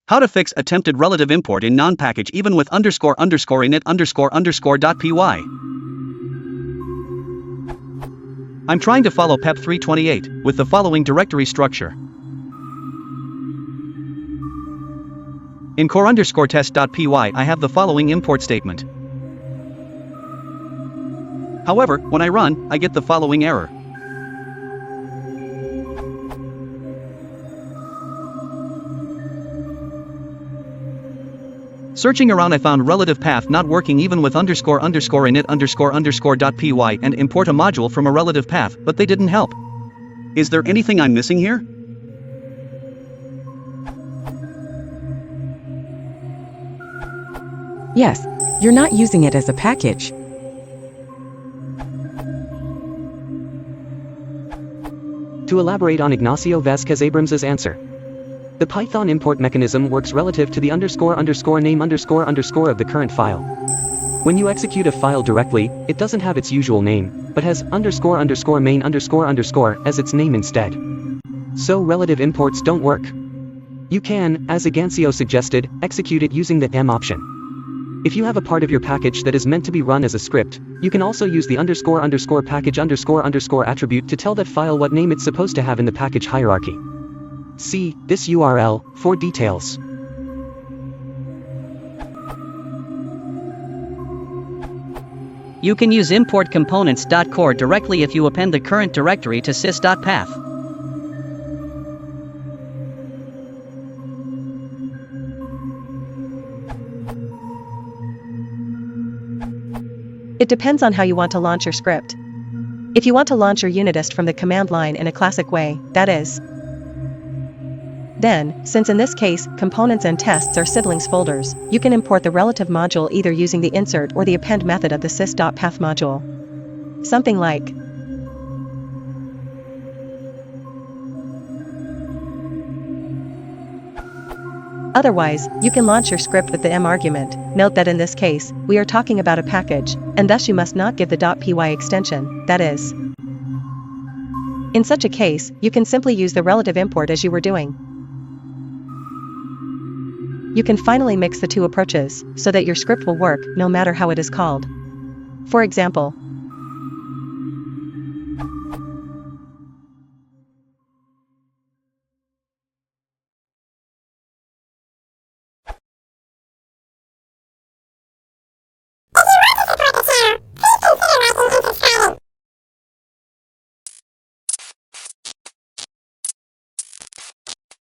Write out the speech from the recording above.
How to fix attempted relative import in non-package even with __init__.py. I'm trying to follow PEP 328 with the following directory structure. In core_test.py I have the following import statement. However, when I run, I get the following error. Searching around I found relative path not working even with __init__.py and import a module from a relative path, but they didn't help. Is there anything I'm missing here? Yes, you're not using it as a package. To elaborate on Ignacio Vázquez Abrams's answer. The Python import mechanism works relative to the __name __ of the current file. When you execute a file directly, it doesn't have its usual name, but has __main __ as its name instead. So relative imports don't work. You can, as Ignacio suggested, execute it using the m option. If you have a part of your package that is meant to be run as a script, you can also use the __ package _ attribute to tell that file what name it's supposed to have in the package hierarchy. See this URL for details. You can use import components.core directly if you append the current directory to sys.path. It depends on how you want to launch your script. If you want to launch your Unitist from the command line in a classic way, that is. Then, since in this case, components and tests are siblings folders, you can import the relative module either using the insert or the append method of the sys.path module. Something like Otherwise, you can launch your script with the m argument. Note that in this case, we are talking about a package, and thus you must not give the .py extension, that is. In such a case, you can simply use the relative import as you were doing. You can finally mix the two approaches, so that your script will work, no matter how it is called. For example,